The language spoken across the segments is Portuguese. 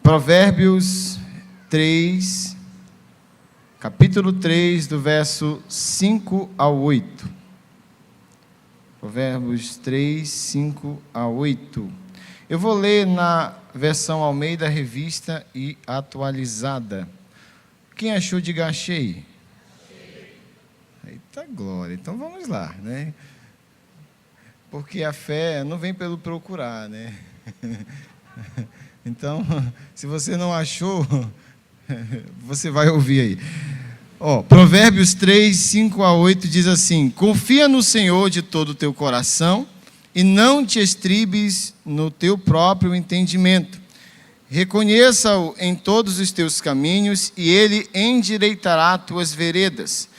Provérbios 3, capítulo 3, do verso 5 ao 8. Provérbios 3, 5 a 8. Eu vou ler na versão Almeida Revista e Atualizada. Quem achou, diga achei. Eita glória, então vamos lá, né? Porque a fé não vem pelo procurar, né? Então, se você não achou, você vai ouvir aí. Provérbios 3, 5 a 8 diz assim: confia no Senhor de todo o teu coração e não te estribes no teu próprio entendimento. Reconheça-o em todos os teus caminhos e ele endireitará tuas veredas.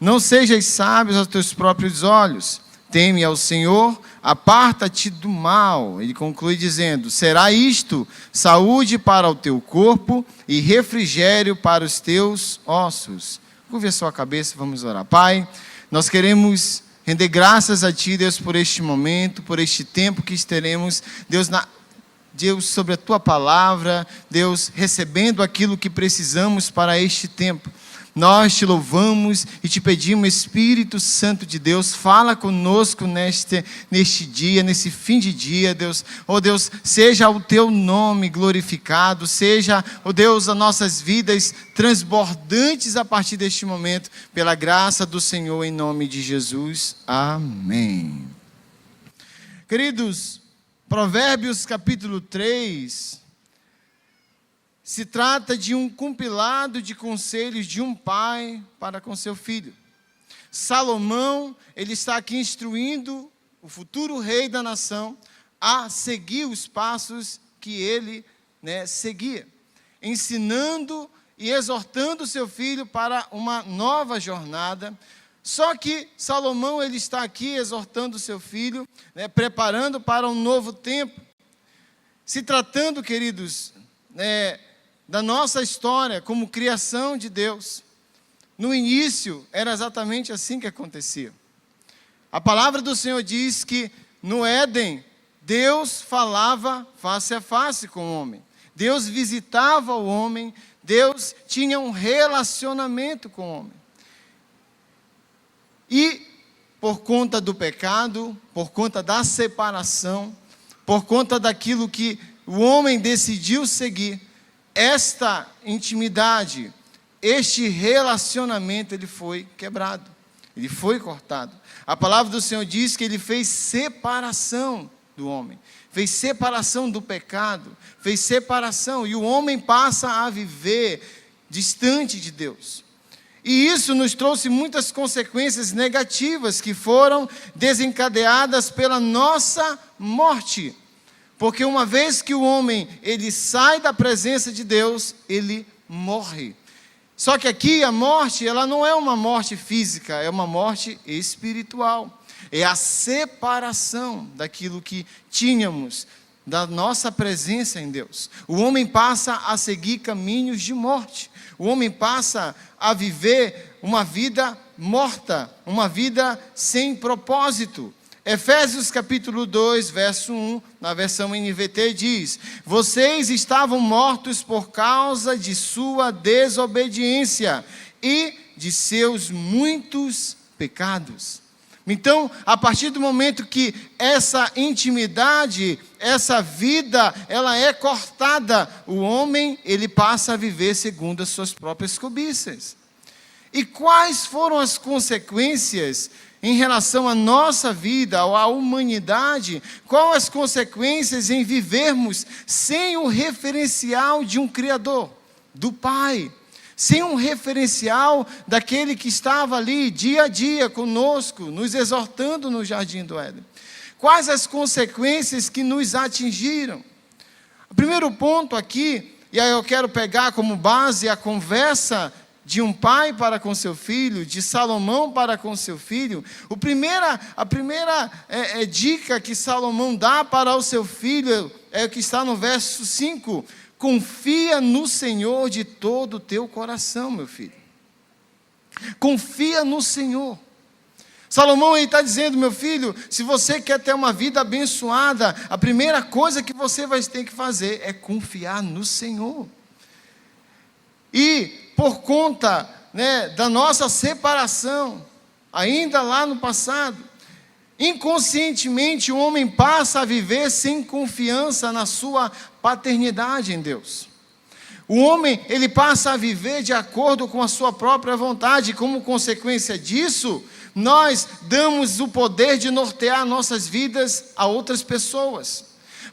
Não sejas sábio aos teus próprios olhos. Teme ao Senhor, aparta-te do mal. Ele conclui dizendo: será isto saúde para o teu corpo e refrigério para os teus ossos. Curve a sua cabeça, vamos orar. Pai, nós queremos render graças a Ti, Deus, por este momento, por este tempo que teremos, Deus, sobre a Tua palavra, Deus, recebendo aquilo que precisamos para este tempo. Nós te louvamos e te pedimos, Espírito Santo de Deus, fala conosco neste dia, nesse fim de dia, Deus. Oh Deus, seja o teu nome glorificado, seja, oh Deus, as nossas vidas transbordantes a partir deste momento, pela graça do Senhor, em nome de Jesus. Amém. Queridos, Provérbios capítulo 3... se trata de um compilado de conselhos de um pai para com seu filho. Salomão, ele está aqui instruindo o futuro rei da nação a seguir os passos que ele seguia, ensinando e exortando seu filho para uma nova jornada. Só que Salomão, ele está aqui exortando seu filho, preparando para um novo tempo. Se tratando, queridos, da nossa história como criação de Deus, no início era exatamente assim que acontecia. A palavra do Senhor diz que no Éden, Deus falava face a face com o homem. Deus visitava o homem, Deus tinha um relacionamento com o homem. E por conta do pecado, por conta da separação, por conta daquilo que o homem decidiu seguir, esta intimidade, este relacionamento, ele foi quebrado, ele foi cortado. A palavra do Senhor diz que ele fez separação do homem, fez separação do pecado, fez separação, e o homem passa a viver distante de Deus. E isso nos trouxe muitas consequências negativas que foram desencadeadas pela nossa morte. Porque uma vez que o homem, ele sai da presença de Deus, ele morre. Só que aqui a morte, ela não é uma morte física, é uma morte espiritual. É a separação daquilo que tínhamos, da nossa presença em Deus. O homem passa a seguir caminhos de morte. O homem passa a viver uma vida morta, uma vida sem propósito. Efésios capítulo 2, verso 1, na versão NVT diz: vocês estavam mortos por causa de sua desobediência e de seus muitos pecados. Então, a partir do momento que essa intimidade, essa vida, ela é cortada, o homem, ele passa a viver segundo as suas próprias cobiças. E quais foram as consequências em relação à nossa vida, à humanidade? Quais as consequências em vivermos sem o referencial de um Criador, do Pai? Sem um referencial daquele que estava ali dia a dia conosco, nos exortando no jardim do Éden. Quais as consequências que nos atingiram? O primeiro ponto aqui, e aí eu quero pegar como base a conversa de um pai para com seu filho, de Salomão para com seu filho. A primeira dica que Salomão dá para o seu filho é o que está no verso 5. Confia no Senhor de todo o teu coração, meu filho. Confia no Senhor. Salomão está dizendo, meu filho, se você quer ter uma vida abençoada, a primeira coisa que você vai ter que fazer é confiar no Senhor. E por conta, da nossa separação, ainda lá no passado, inconscientemente o homem passa a viver sem confiança na sua paternidade em Deus. O homem, ele passa a viver de acordo com a sua própria vontade. Como consequência disso, nós damos o poder de nortear nossas vidas a outras pessoas.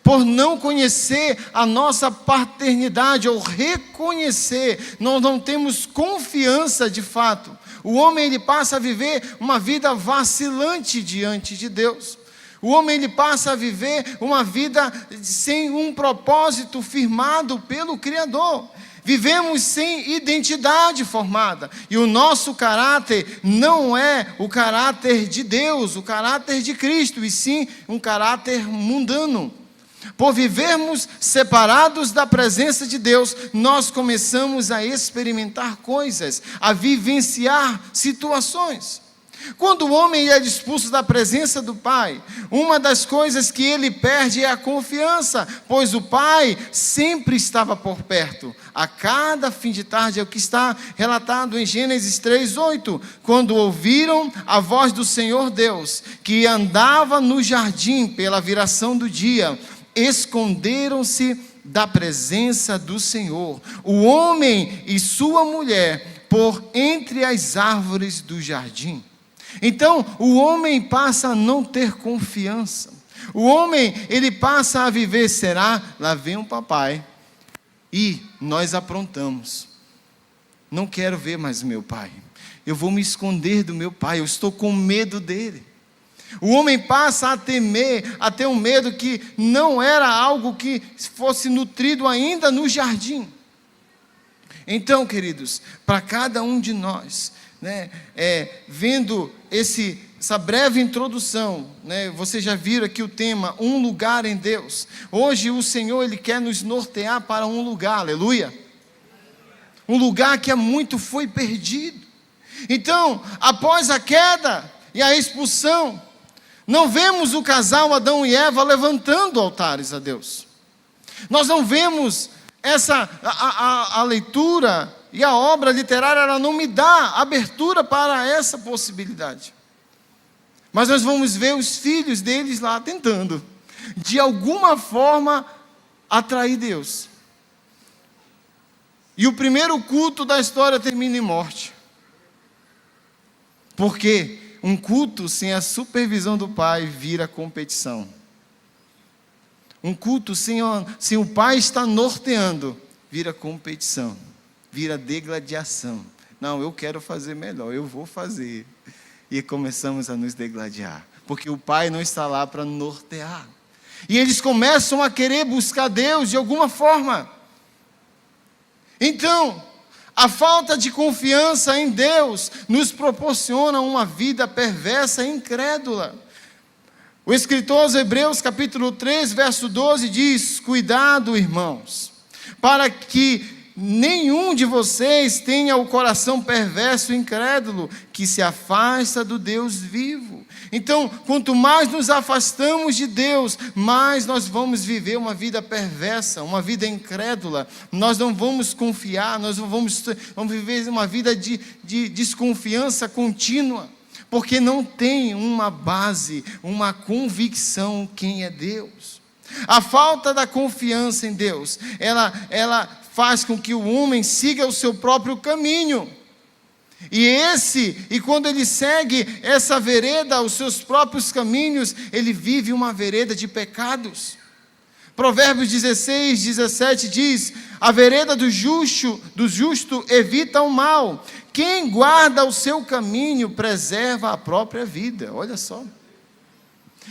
Por não conhecer a nossa paternidade ou reconhecer, nós não temos confiança de fato. O homem, ele passa a viver uma vida vacilante diante de Deus. O homem, ele passa a viver uma vida sem um propósito firmado pelo Criador. Vivemos sem identidade formada. E o nosso caráter não é o caráter de Deus, o caráter de Cristo, e sim um caráter mundano. Por vivermos separados da presença de Deus, nós começamos a experimentar coisas, a vivenciar situações. Quando o homem é expulso da presença do Pai, uma das coisas que ele perde é a confiança, pois o Pai sempre estava por perto. A cada fim de tarde, é o que está relatado em Gênesis 3:8, quando ouviram a voz do Senhor Deus, que andava no jardim pela viração do dia, esconderam-se da presença do Senhor, o homem e sua mulher, por entre as árvores do jardim. Então, o homem passa a não ter confiança. O homem, ele passa a viver, será? Lá vem o papai e nós aprontamos. Não quero ver mais meu pai. Eu vou me esconder do meu pai, eu estou com medo dele. O homem passa a temer, a ter um medo que não era algo que fosse nutrido ainda no jardim. Então, queridos, para cada um de nós, vendo essa breve introdução, vocês já viram aqui o tema, um lugar em Deus. Hoje o Senhor, Ele quer nos nortear para um lugar, aleluia. Um lugar que há muito foi perdido. Então, após a queda e a expulsão, não vemos o casal Adão e Eva levantando altares a Deus. Nós não vemos a leitura e a obra literária, ela não me dá abertura para essa possibilidade. Mas nós vamos ver os filhos deles lá tentando, de alguma forma, atrair Deus. E o primeiro culto da história termina em morte. Porque um culto sem a supervisão do pai vira competição. Um culto sem o pai estar norteando, vira competição, vira degladiação. Não, eu quero fazer melhor, eu vou fazer. E começamos a nos degladiar, porque o pai não está lá para nortear. E eles começam a querer buscar Deus de alguma forma. Então, a falta de confiança em Deus nos proporciona uma vida perversa e incrédula. O escritor aos Hebreus, capítulo 3, verso 12, diz: cuidado, irmãos, para que nenhum de vocês tenha o coração perverso e incrédulo, que se afasta do Deus vivo. Então, quanto mais nos afastamos de Deus, mais nós vamos viver uma vida perversa, uma vida incrédula. Nós não vamos confiar, nós vamos viver uma vida de desconfiança contínua, porque não tem uma base, uma convicção quem é Deus. A falta da confiança em Deus, ela faz com que o homem siga o seu próprio caminho. E quando ele segue essa vereda, os seus próprios caminhos, ele vive uma vereda de pecados. Provérbios 16, 17 diz: a vereda do justo evita o mal. Quem guarda o seu caminho preserva a própria vida. Olha só.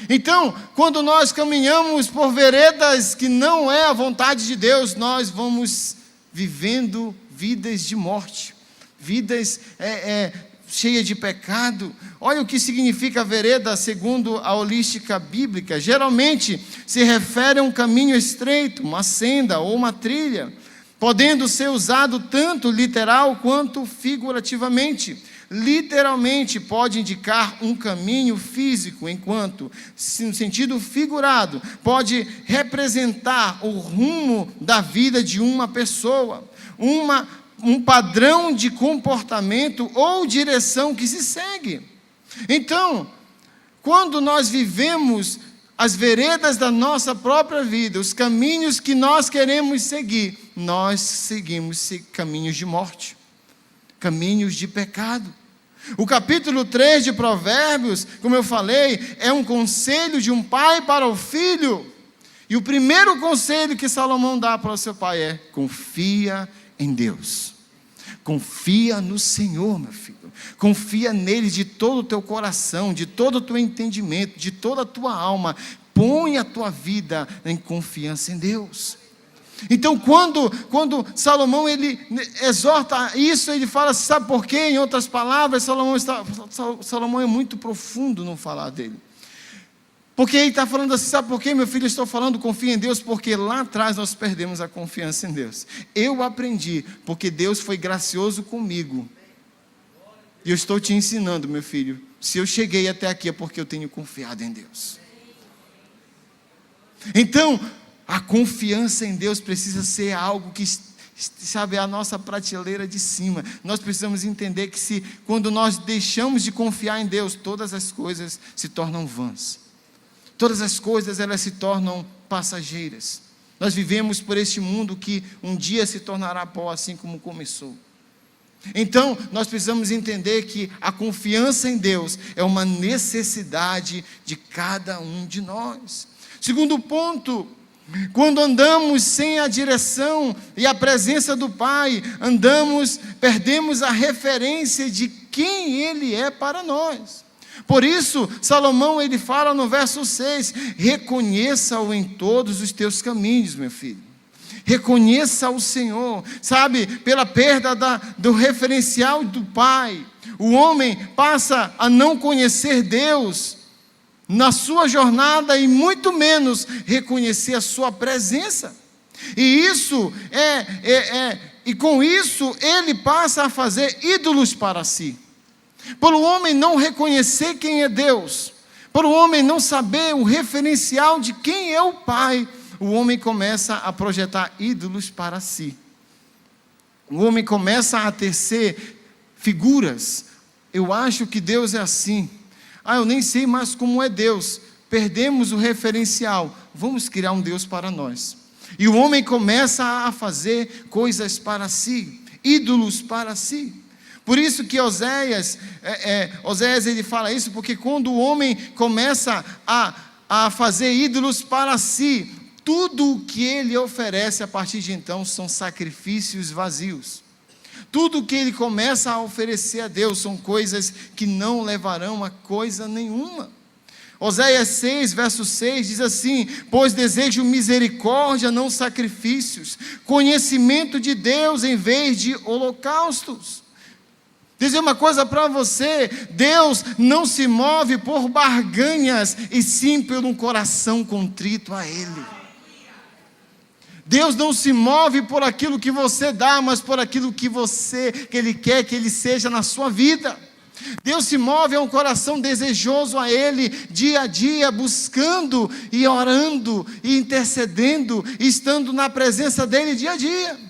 Então, quando nós caminhamos por veredas que não é a vontade de Deus, nós vamos vivendo vidas de morte, vidas cheias de pecado. Olha o que significa vereda segundo a holística bíblica. Geralmente se refere a um caminho estreito, uma senda ou uma trilha, podendo ser usado tanto literal quanto figurativamente. literalmente pode indicar um caminho físico, enquanto, no sentido figurado, pode representar o rumo da vida de uma pessoa, um padrão de comportamento ou direção que se segue. Então, quando nós vivemos as veredas da nossa própria vida, os caminhos que nós queremos seguir, nós seguimos caminhos de morte, caminhos de pecado. O capítulo 3 de Provérbios, como eu falei, é um conselho de um pai para o filho. E o primeiro conselho que Salomão dá para o seu pai é: confia em Deus. Confia no Senhor, meu filho. Confia nele de todo o teu coração, de todo o teu entendimento, de toda a tua alma. Põe a tua vida em confiança em Deus. Então, quando Salomão ele exorta isso, ele fala, sabe por quê? Em outras palavras, Salomão é muito profundo no falar dele. Porque ele está falando assim, sabe por quê, meu filho? Eu estou falando confia em Deus, porque lá atrás nós perdemos a confiança em Deus. Eu aprendi, porque Deus foi gracioso comigo. E eu estou te ensinando, meu filho, se eu cheguei até aqui é porque eu tenho confiado em Deus. Então, a confiança em Deus precisa ser algo que, sabe, é a nossa prateleira de cima. Nós precisamos entender que quando nós deixamos de confiar em Deus, todas as coisas se tornam vãs. Todas as coisas, elas se tornam passageiras. Nós vivemos por este mundo que um dia se tornará pó, assim como começou. Então, nós precisamos entender que a confiança em Deus é uma necessidade de cada um de nós. Segundo ponto, quando andamos sem a direção e a presença do Pai, perdemos a referência de quem Ele é para nós. Por isso, Salomão ele fala no verso 6, reconheça-o em todos os teus caminhos, meu filho. Reconheça o Senhor, sabe, pela perda do referencial do Pai. O homem passa a não conhecer Deus na sua jornada e muito menos reconhecer a sua presença. E com isso ele passa a fazer ídolos para si. Por o homem não reconhecer quem é Deus, por o homem não saber o referencial de quem é o Pai, o homem começa a projetar ídolos para si. O homem começa a tecer figuras. Eu acho que Deus é assim. Eu nem sei mais como é Deus. Perdemos o referencial. Vamos criar um Deus para nós. E o homem começa a fazer coisas para si, ídolos para si. Por isso que Oséias ele fala isso, porque quando o homem começa a fazer ídolos para si, tudo o que ele oferece a partir de então são sacrifícios vazios. Tudo o que ele começa a oferecer a Deus são coisas que não levarão a coisa nenhuma. Oséias 6, verso 6 diz assim: pois desejo misericórdia, não sacrifícios, conhecimento de Deus em vez de holocaustos. Dizer uma coisa para você, Deus não se move por barganhas, e sim por um coração contrito a Ele. Deus não se move por aquilo que você dá, mas por aquilo que Ele quer que Ele seja na sua vida. Deus se move a um coração desejoso a Ele, dia a dia, buscando e orando e intercedendo, e estando na presença dEle dia a dia.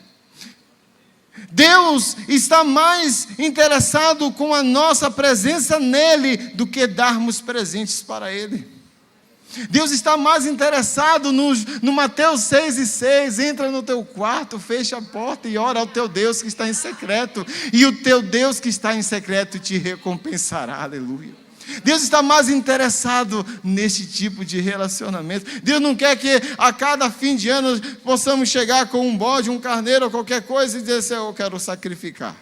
Deus está mais interessado com a nossa presença nele do que darmos presentes para Ele. Deus está mais interessado no Mateus 6:6, entra no teu quarto, fecha a porta e ora ao teu Deus que está em secreto, e o teu Deus que está em secreto te recompensará, aleluia. Deus está mais interessado nesse tipo de relacionamento. Deus não quer que a cada fim de ano possamos chegar com um bode, um carneiro ou qualquer coisa e dizer assim, eu quero sacrificar.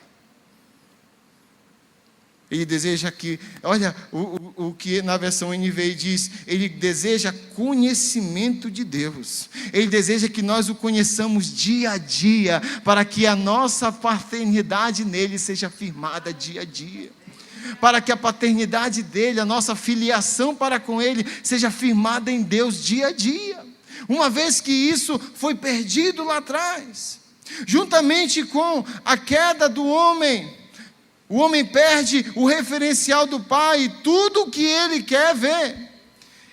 Ele deseja que, olha o que na versão NVI diz, ele deseja conhecimento de Deus. Ele deseja que nós o conheçamos dia a dia, para que a nossa paternidade nele seja firmada dia a dia. Para que a paternidade dele, a nossa filiação para com ele, seja firmada em Deus dia a dia. Uma vez que isso foi perdido lá atrás, juntamente com a queda do homem, O homem perde o referencial do Pai e tudo o que ele quer ver.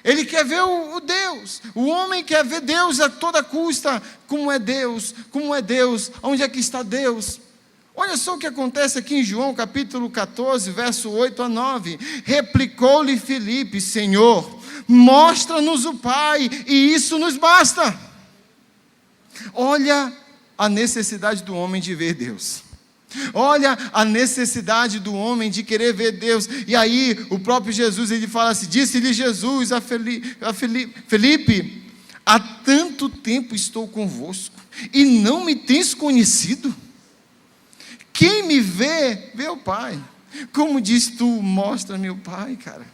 Ele quer ver o Deus. O homem quer ver Deus a toda custa. Como é Deus? Como é Deus? Onde é que está Deus? Olha só o que acontece aqui em João capítulo 14, verso 8 a 9. Replicou-lhe Filipe: Senhor, mostra-nos o Pai, e isso nos basta. Olha a necessidade do homem de ver Deus. Olha a necessidade do homem de querer ver Deus. E aí o próprio Jesus, ele fala assim: disse-lhe Jesus a Filipe: há tanto tempo estou convosco, e não me tens conhecido? Quem me vê, vê o Pai. Como diz tu, mostra-me o Pai, cara.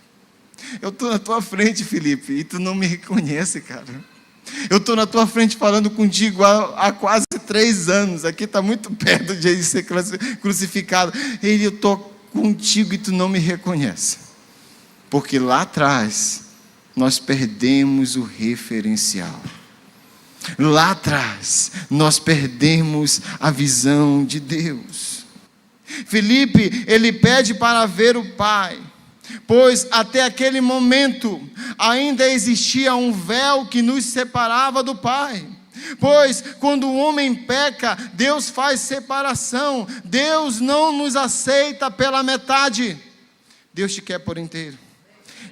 Eu estou na tua frente, Filipe, e tu não me reconhece, cara. Eu estou na tua frente falando contigo há quase 3 anos. Aqui está muito perto de ele ser crucificado. Eu estou contigo e tu não me reconhece. Porque lá atrás, nós perdemos o referencial. Lá atrás, nós perdemos a visão de Deus. Filipe, ele pede para ver o Pai, pois até aquele momento ainda existia um véu que nos separava do Pai. Pois quando o homem peca, Deus faz separação. Deus não nos aceita pela metade. Deus te quer por inteiro.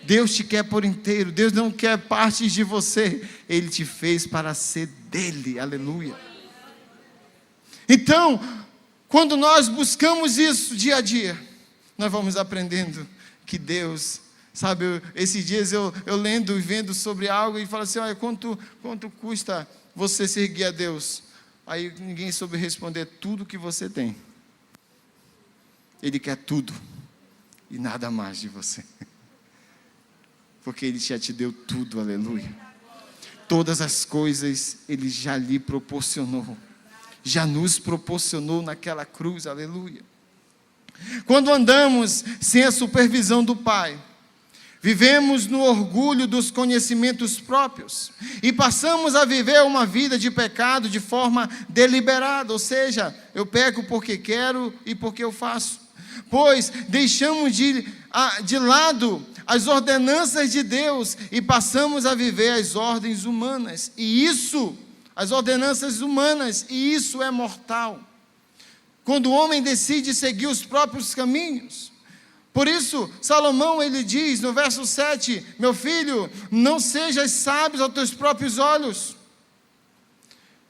Deus te quer por inteiro. Deus não quer partes de você. Ele te fez para ser dele. Aleluia. Então, quando nós buscamos isso dia a dia, nós vamos aprendendo que Deus, sabe, esses dias eu lendo e vendo sobre algo e falo assim: olha, quanto custa você seguir a Deus? Aí ninguém soube responder: tudo que você tem. Ele quer tudo e nada mais de você, porque Ele já te deu tudo, aleluia. Todas as coisas Ele já lhe proporcionou, já nos proporcionou naquela cruz, aleluia. Quando andamos sem a supervisão do Pai, vivemos no orgulho dos conhecimentos próprios e passamos a viver uma vida de pecado de forma deliberada, ou seja, eu peco porque quero e porque eu faço, pois deixamos de lado as ordenanças de Deus e passamos a viver as ordens humanas, as ordenanças humanas, e isso é mortal. Quando o homem decide seguir os próprios caminhos. Por isso, Salomão, ele diz no verso 7, meu filho, não sejas sábio aos teus próprios olhos.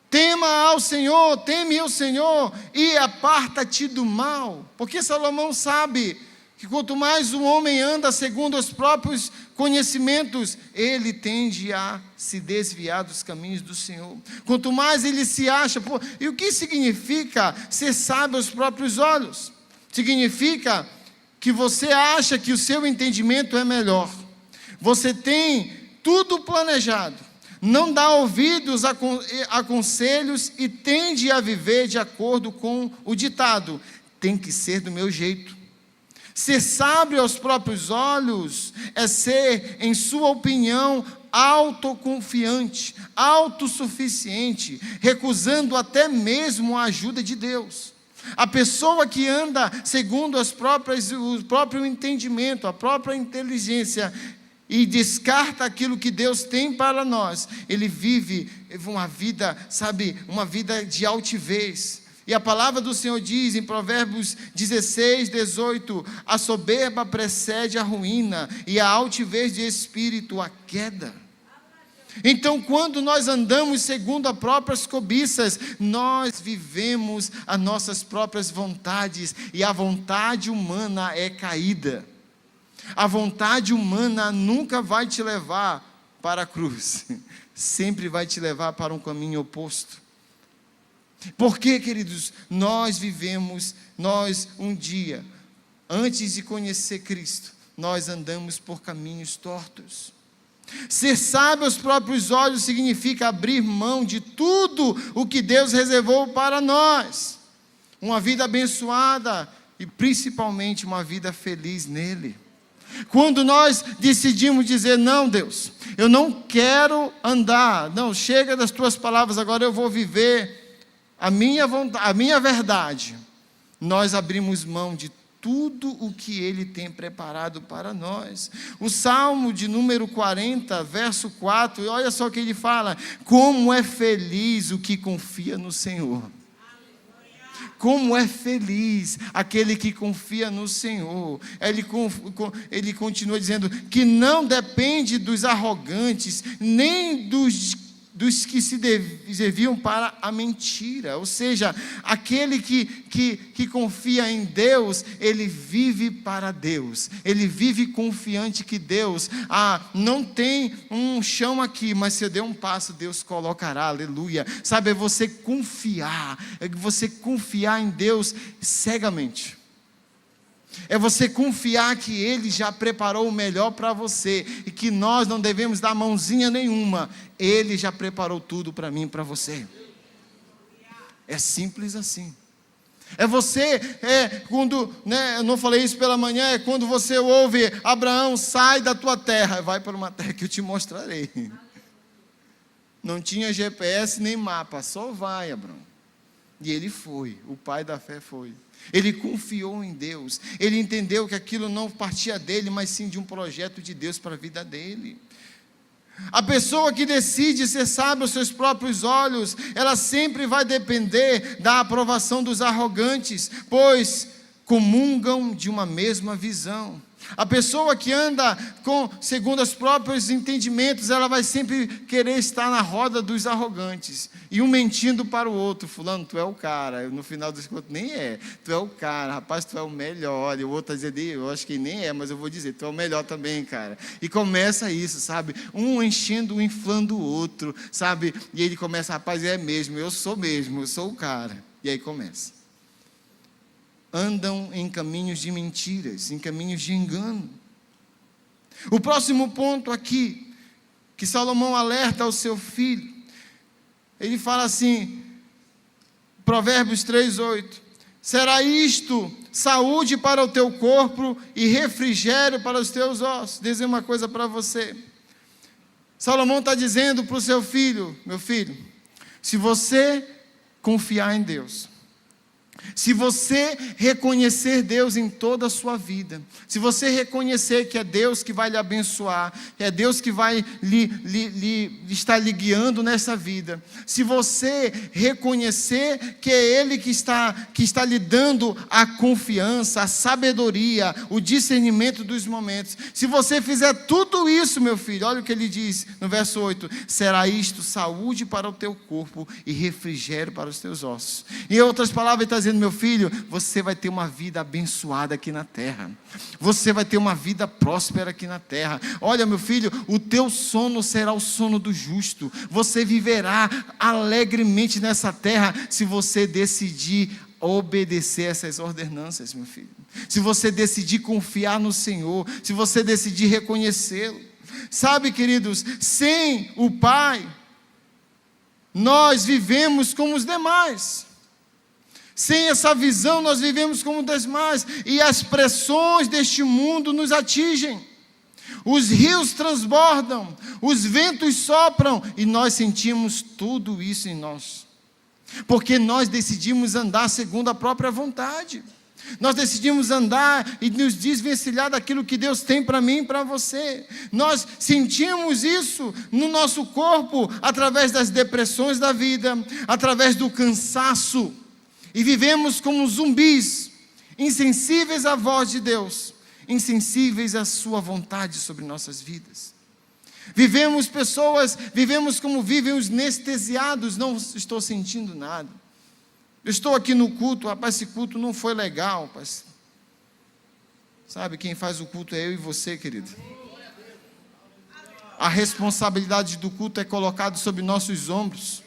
Teme ao Senhor e aparta-te do mal. Porque Salomão sabe que quanto mais o homem anda segundo os próprios conhecimentos, ele tende a se desviar dos caminhos do Senhor. Quanto mais ele se acha... E o que significa ser sábio aos próprios olhos? Significa que você acha que o seu entendimento é melhor. Você tem tudo planejado, não dá ouvidos a conselhos e tende a viver de acordo com o ditado: tem que ser do meu jeito. Ser sábio aos próprios olhos é ser, em sua opinião, autoconfiante, autossuficiente, recusando até mesmo a ajuda de Deus. A pessoa que anda segundo o próprio entendimento, a própria inteligência, e descarta aquilo que Deus tem para nós, ele vive uma vida, uma vida de altivez. E a palavra do Senhor diz em Provérbios 16, 18, a soberba precede a ruína, e a altivez de espírito a queda. Então, quando nós andamos segundo as próprias cobiças, nós vivemos as nossas próprias vontades, e a vontade humana é caída. A vontade humana nunca vai te levar para a cruz, sempre vai te levar para um caminho oposto. Porque, queridos, nós um dia, antes de conhecer Cristo, nós andamos por caminhos tortos. Ser sábio aos próprios olhos significa abrir mão de tudo o que Deus reservou para nós. Uma vida abençoada e principalmente uma vida feliz nele. Quando nós decidimos dizer: não, Deus, eu não quero andar, não, chega das tuas palavras, agora eu vou viver a minha verdade, nós abrimos mão de tudo o que Ele tem preparado para nós. O Salmo de número 40, verso 4, e olha só o que ele fala: como é feliz o que confia no Senhor. Como é feliz aquele que confia no Senhor. Ele continua dizendo que não depende dos arrogantes, nem dos que se desviam para a mentira. Ou seja, aquele que confia em Deus, ele vive para Deus. Ele vive confiante que Deus, não tem um chão aqui, mas se eu der um passo, Deus colocará, aleluia. Sabe, é você confiar em Deus cegamente. É você confiar que Ele já preparou o melhor para você, e que nós não devemos dar mãozinha nenhuma. Ele já preparou tudo para mim e para você. É simples assim. É você, quando, eu não falei isso pela manhã, é quando você ouve: Abraão, sai da tua terra, vai para uma terra que eu te mostrarei. Não tinha GPS nem mapa, só vai, Abraão. E ele foi, o pai da fé foi. Ele confiou em Deus. Ele entendeu que aquilo não partia dele, mas sim de um projeto de Deus para a vida dele. A pessoa que decide ser sábia aos seus próprios olhos, ela sempre vai depender da aprovação dos arrogantes, pois comungam de uma mesma visão. A pessoa que anda segundo os próprios entendimentos, ela vai sempre querer estar na roda dos arrogantes, e um mentindo para o outro: fulano, tu é o cara. No final dos contos, nem é, tu é o cara, rapaz, tu é o melhor. E o outro está dizendo: eu acho que nem é, mas eu vou dizer, tu é o melhor também, cara. E começa isso, sabe, um enchendo, inflando o outro, sabe, e ele começa: rapaz, é mesmo, eu sou o cara. E aí começa. Andam em caminhos de mentiras, em caminhos de engano. O próximo ponto aqui, que Salomão alerta ao seu filho, ele fala assim, Provérbios 3:8: será isto saúde para o teu corpo e refrigério para os teus ossos. Vou dizer uma coisa para você. Salomão está dizendo para o seu filho: meu filho, se você confiar em Deus, se você reconhecer Deus em toda a sua vida, se você reconhecer que é Deus que vai lhe abençoar, que é Deus que vai estar lhe guiando nessa vida, se você reconhecer que é Ele que está lhe dando a confiança, a sabedoria, o discernimento dos momentos, se você fizer tudo isso, meu filho, olha o que ele diz no verso 8: será isto saúde para o teu corpo e refrigério para os teus ossos. Em outras palavras, ele está dizendo: meu filho, você vai ter uma vida abençoada aqui na terra. Você vai ter uma vida próspera aqui na terra. Olha, meu filho, o teu sono será o sono do justo. Você viverá alegremente nessa terra se você decidir obedecer essas ordenanças, meu filho. Se você decidir confiar no Senhor, se você decidir reconhecê-lo. Sabe, queridos, sem o Pai, nós vivemos como os demais. Sem essa visão, nós vivemos como os demais, e as pressões deste mundo nos atingem. Os rios transbordam, os ventos sopram, e nós sentimos tudo isso em nós, porque nós decidimos andar segundo a própria vontade. Nós decidimos andar e nos desvencilhar daquilo que Deus tem para mim e para você. Nós sentimos isso no nosso corpo, através das depressões da vida, através do cansaço, e vivemos como zumbis, insensíveis à voz de Deus, insensíveis à sua vontade sobre nossas vidas. Vivemos como vivem os anestesiados: não estou sentindo nada. Eu estou aqui no culto, rapaz, esse culto não foi legal, rapaz. Sabe, quem faz o culto é eu e você, querido. A responsabilidade do culto é colocada sobre nossos ombros.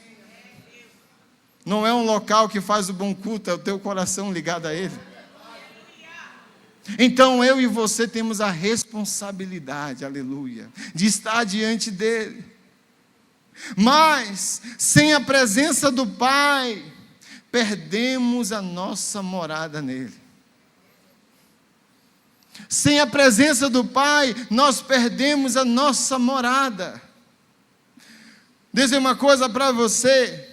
Não é um local que faz o bom culto, é o teu coração ligado a Ele. Então eu e você temos a responsabilidade, aleluia, de estar diante dEle. Mas, sem a presença do Pai, perdemos a nossa morada nele. Sem a presença do Pai, nós perdemos a nossa morada. Dizer uma coisa para você.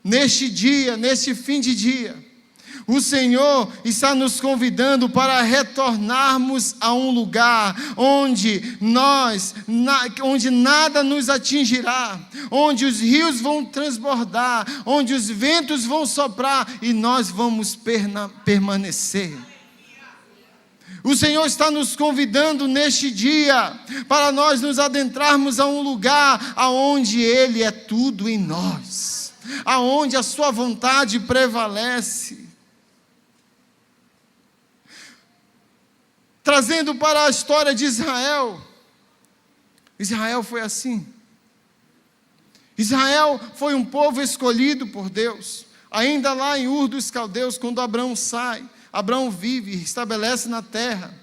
Neste dia, neste fim de dia, O Senhor está nos convidando para retornarmos a um lugar onde onde nada nos atingirá, onde os rios vão transbordar, onde os ventos vão soprar e nós vamos permanecer. O Senhor está nos convidando neste dia para nós nos adentrarmos a um lugar aonde Ele é tudo em nós, aonde a sua vontade prevalece. Trazendo para a história de Israel, Israel foi assim. Israel foi um povo escolhido por Deus, ainda lá em Ur dos Caldeus, quando Abraão sai, Abraão vive, estabelece na terra,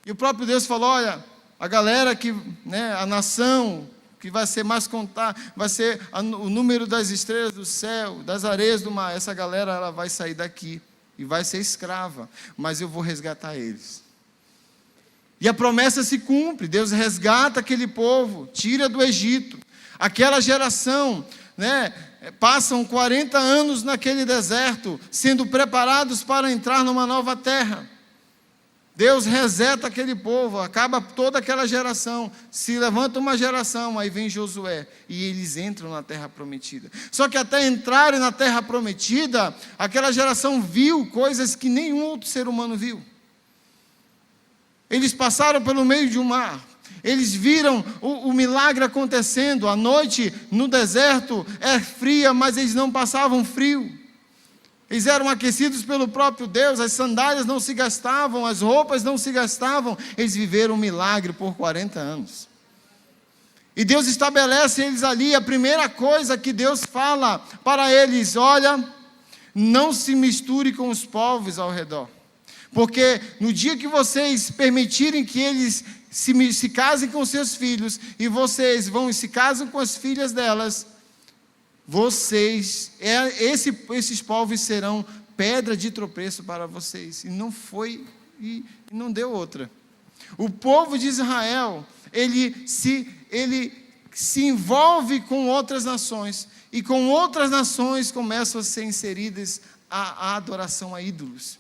e o próprio Deus falou: olha, a galera que, a nação que vai ser mais contada, vai ser o número das estrelas do céu, das areias do mar, essa galera ela vai sair daqui, e vai ser escrava, mas eu vou resgatar eles. E a promessa se cumpre, Deus resgata aquele povo, tira do Egito, aquela geração, passam 40 anos naquele deserto, sendo preparados para entrar numa nova terra. Deus reseta aquele povo, acaba toda aquela geração, se levanta uma geração, aí vem Josué, e eles entram na terra prometida. Só que até entrarem na terra prometida, aquela geração viu coisas que nenhum outro ser humano viu. Eles passaram pelo meio de um mar, eles viram o milagre acontecendo. A noite no deserto é fria, mas eles não passavam frio. Eles eram aquecidos pelo próprio Deus, as sandálias não se gastavam, as roupas não se gastavam. Eles viveram um milagre por 40 anos. E Deus estabelece eles ali. A primeira coisa que Deus fala para eles: olha, não se misture com os povos ao redor. Porque no dia que vocês permitirem que eles se casem com seus filhos, e vocês vão e se casam com as filhas delas, esses povos serão pedra de tropeço para vocês. E não foi, e não deu outra. O povo de Israel, ele se envolve com outras nações, e com outras nações começam a ser inseridas a adoração a ídolos.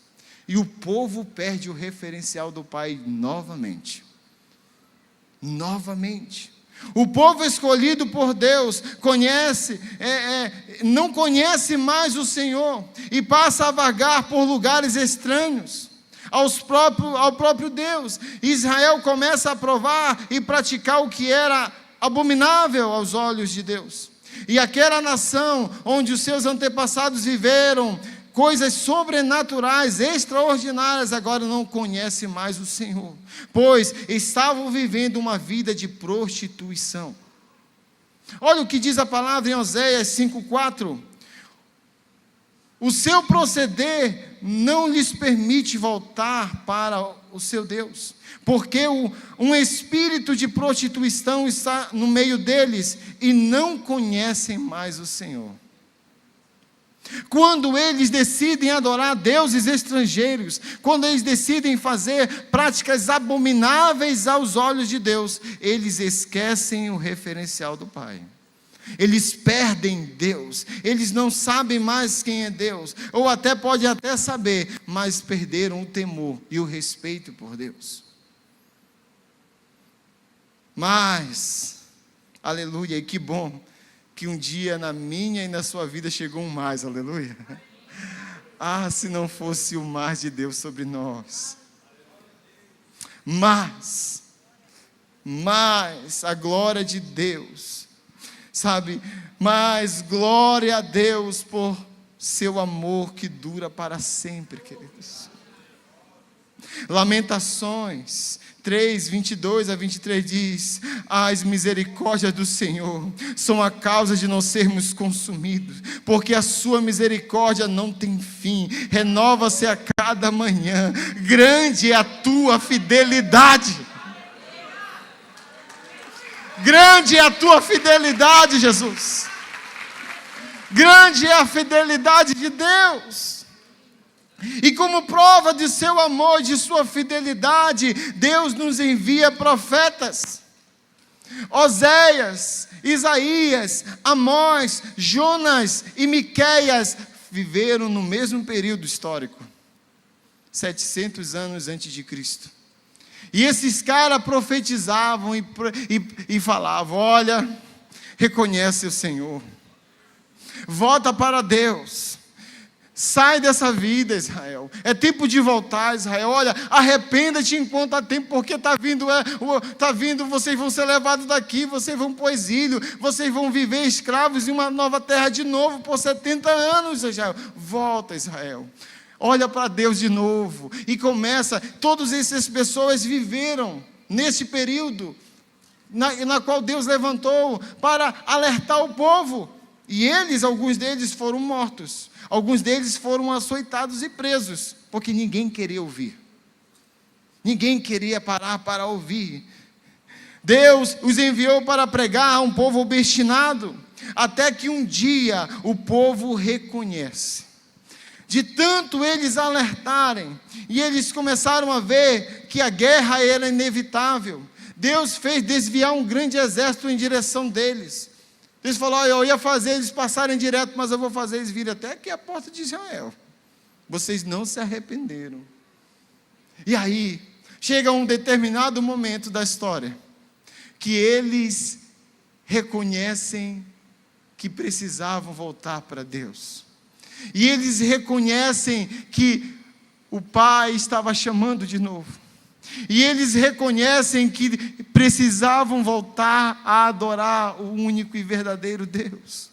E o povo perde o referencial do Pai novamente. Novamente. O povo escolhido por Deus não conhece mais o Senhor e passa a vagar por lugares estranhos ao próprio Deus. Israel começa a provar e praticar o que era abominável aos olhos de Deus. E aquela nação onde os seus antepassados viveram coisas sobrenaturais, extraordinárias, agora não conhece mais o Senhor, pois estavam vivendo uma vida de prostituição. Olha o que diz a palavra em Oséias 5,4: o seu proceder não lhes permite voltar para o seu Deus, porque um espírito de prostituição está no meio deles, e não conhecem mais o Senhor. Quando eles decidem adorar deuses estrangeiros, quando eles decidem fazer práticas abomináveis aos olhos de Deus, eles esquecem o referencial do Pai. Eles perdem Deus, eles não sabem mais quem é Deus, ou podem até saber, mas perderam o temor e o respeito por Deus. Mas, aleluia, e que bom que um dia na minha e na sua vida chegou um mais, aleluia. Ah, se não fosse o mais de Deus sobre nós. Mas a glória de Deus, sabe? Mas glória a Deus por seu amor que dura para sempre, queridos. Lamentações 3, 22 a 23 diz: as misericórdias do Senhor são a causa de não sermos consumidos, porque a sua misericórdia não tem fim, renova-se a cada manhã, grande é a tua fidelidade. Grande é a tua fidelidade, Jesus. Grande é a fidelidade de Deus. E como prova de seu amor, de sua fidelidade, Deus nos envia profetas. Oséias, Isaías, Amós, Jonas e Miqueias viveram no mesmo período histórico, 700 anos antes de Cristo. E esses caras profetizavam e falavam: olha, reconhece o Senhor, volta para Deus, sai dessa vida, Israel, é tempo de voltar, Israel, olha, arrependa-te enquanto há tempo, porque está vindo, vocês vão ser levados daqui, vocês vão para o exílio, vocês vão viver escravos em uma nova terra de novo, por 70 anos, Israel, volta, Israel, olha para Deus de novo, e começa, todas essas pessoas viveram nesse período, na qual Deus levantou para alertar o povo, e alguns deles foram mortos, alguns deles foram açoitados e presos, porque ninguém queria ouvir, ninguém queria parar para ouvir. Deus os enviou para pregar a um povo obstinado, até que um dia o povo reconhece. De tanto eles alertarem, e eles começaram a ver que a guerra era inevitável, Deus fez desviar um grande exército em direção deles. Deus falou: eu ia fazer eles passarem direto, mas eu vou fazer eles virem até aqui a porta de Israel. Vocês não se arrependeram. E aí, chega um determinado momento da história, que eles reconhecem que precisavam voltar para Deus. E eles reconhecem que o Pai estava chamando de novo. E eles reconhecem que precisavam voltar a adorar o único e verdadeiro Deus.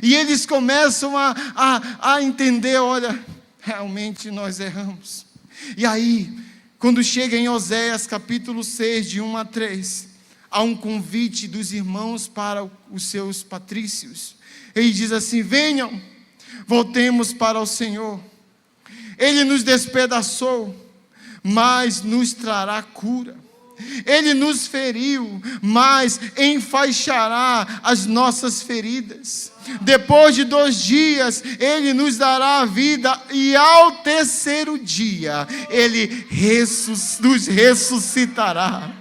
E eles começam a entender: olha, realmente nós erramos. E aí, quando chega em Oséias capítulo 6, de 1 a 3, há um convite dos irmãos para os seus patrícios. Ele diz assim: venham, voltemos para o Senhor. Ele nos despedaçou, mas nos trará cura. Ele nos feriu, mas enfaixará as nossas feridas. Depois de 2 dias, Ele nos dará a vida, e ao terceiro dia, Ele nos ressuscitará,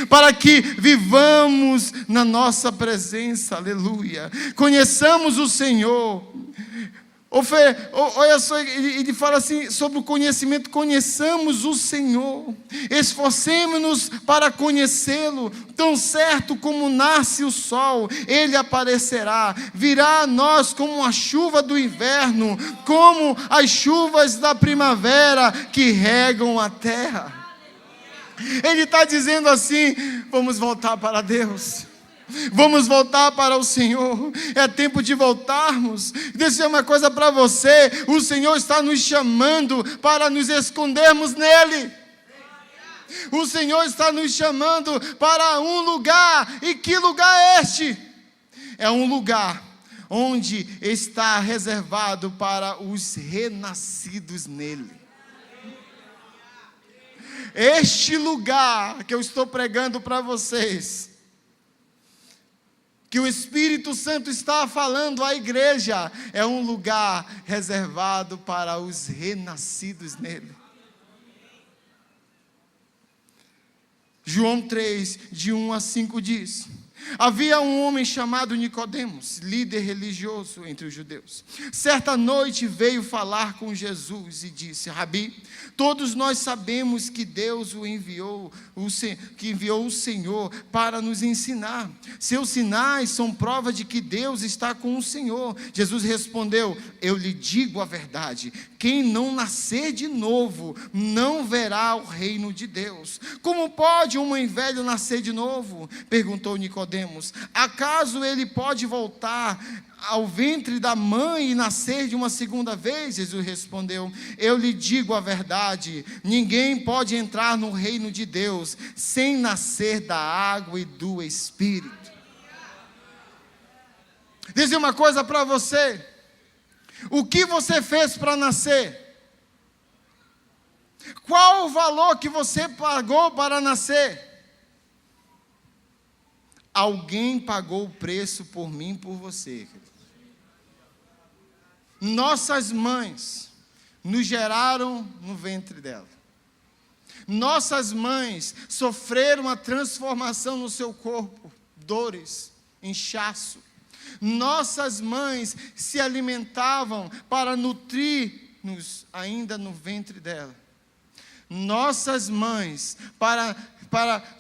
para que vivamos na nossa presença, aleluia. Conheçamos o Senhor. Olha só, ele fala assim sobre o conhecimento: conheçamos o Senhor, esforcemos-nos para conhecê-lo. Tão certo como nasce o sol, Ele aparecerá, virá a nós como a chuva do inverno, como as chuvas da primavera que regam a terra. Ele está dizendo assim: vamos voltar para Deus, vamos voltar para o Senhor, é tempo de voltarmos. Deixa eu dizer uma coisa para você: o Senhor está nos chamando para nos escondermos nele. O Senhor está nos chamando para um lugar, e que lugar é este? É um lugar onde está reservado para os renascidos nele. Este lugar que eu estou pregando para vocês, que o Espírito Santo está falando à igreja, é um lugar reservado para os renascidos nele. João 3, de 1 a 5 diz: havia um homem chamado Nicodemos, líder religioso entre os judeus. Certa noite veio falar com Jesus e disse: Rabi, todos nós sabemos que Deus enviou o Senhor para nos ensinar. Seus sinais são prova de que Deus está com o Senhor. Jesus respondeu: eu lhe digo a verdade, quem não nascer de novo não verá o reino de Deus. Como pode um homem velho nascer de novo? Perguntou Nicodemos. Acaso ele pode voltar ao ventre da mãe e nascer de uma segunda vez? Jesus respondeu: eu lhe digo a verdade, ninguém pode entrar no reino de Deus sem nascer da água e do Espírito. Dizer uma coisa para você: o que você fez para nascer? Qual o valor que você pagou para nascer? Alguém pagou o preço por mim, por você. Nossas mães nos geraram no ventre dela. Nossas mães sofreram a transformação no seu corpo, dores, inchaço. Nossas mães se alimentavam para nutrir-nos ainda no ventre dela. Nossas mães, para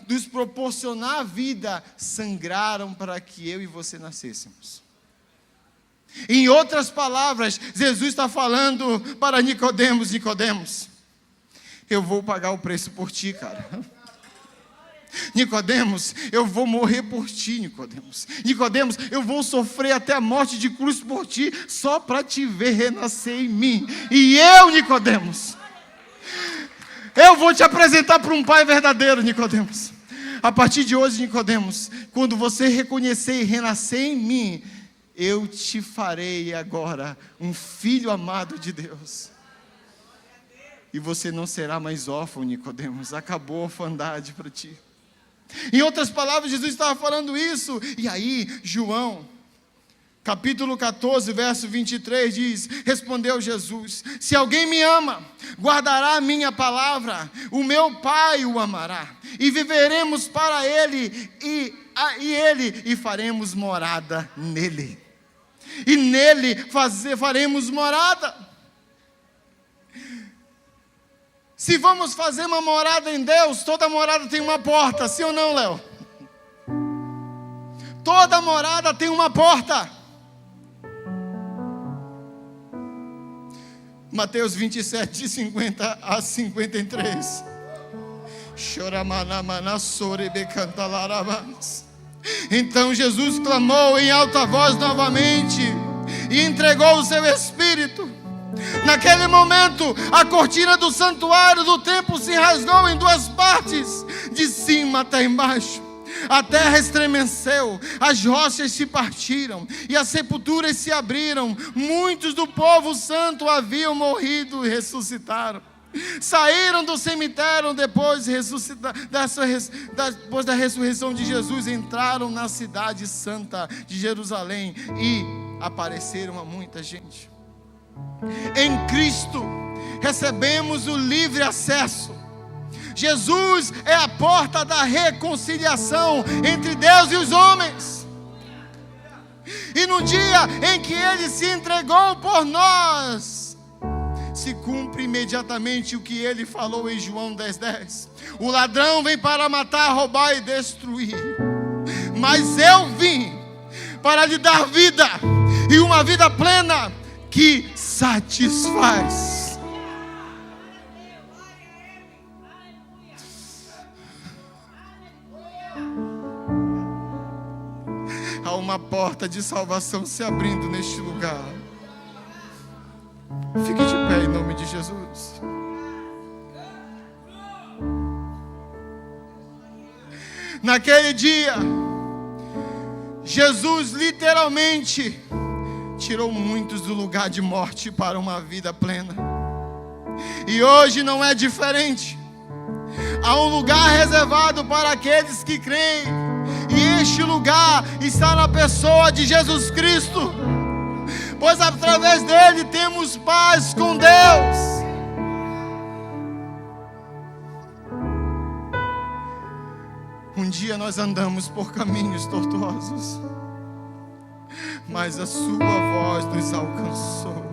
nos proporcionar vida, sangraram para que eu e você nascêssemos. Em outras palavras, Jesus está falando para Nicodemos: Nicodemos, eu vou pagar o preço por ti, cara. Nicodemos, eu vou morrer por ti, Nicodemos. Nicodemos, eu vou sofrer até a morte de cruz por ti, só para te ver renascer em mim. E eu, Nicodemos, eu vou te apresentar para um pai verdadeiro, Nicodemos. A partir de hoje, Nicodemos, quando você reconhecer e renascer em mim, eu te farei agora um filho amado de Deus. E você não será mais órfão, Nicodemos. Acabou a orfandade para ti. Em outras palavras, Jesus estava falando isso. E aí, João, capítulo 14, verso 23 diz: respondeu Jesus: se alguém me ama, guardará a minha palavra, o meu Pai o amará, e viveremos para ele, e faremos morada nele. E nele faremos morada. Se vamos fazer uma morada em Deus, toda morada tem uma porta, sim ou não, Léo? Toda morada tem uma porta. Mateus 27, de 50 a 53. Então Jesus clamou em alta voz novamente e entregou o seu espírito. Naquele momento, a cortina do santuário do templo se rasgou em duas partes, de cima até embaixo. A terra estremeceu, as rochas se partiram e as sepulturas se abriram. Muitos do povo santo haviam morrido e ressuscitaram. Saíram do cemitério depois da ressurreição de Jesus, entraram na cidade santa de Jerusalém e apareceram a muita gente. Em Cristo recebemos o livre acesso. Jesus é a porta da reconciliação entre Deus e os homens. E no dia em que Ele se entregou por nós, se cumpre imediatamente o que Ele falou em João 10:10. O ladrão vem para matar, roubar e destruir, mas eu vim para lhe dar vida, e uma vida plena que satisfaz. Há uma porta de salvação se abrindo neste lugar. Fique de pé em nome de Jesus. Naquele dia, Jesus literalmente tirou muitos do lugar de morte para uma vida plena. E hoje não é diferente. Há um lugar reservado para aqueles que creem, e este lugar está na pessoa de Jesus Cristo, pois através dele temos paz com Deus. Um dia nós andamos por caminhos tortuosos, mas a sua voz nos alcançou.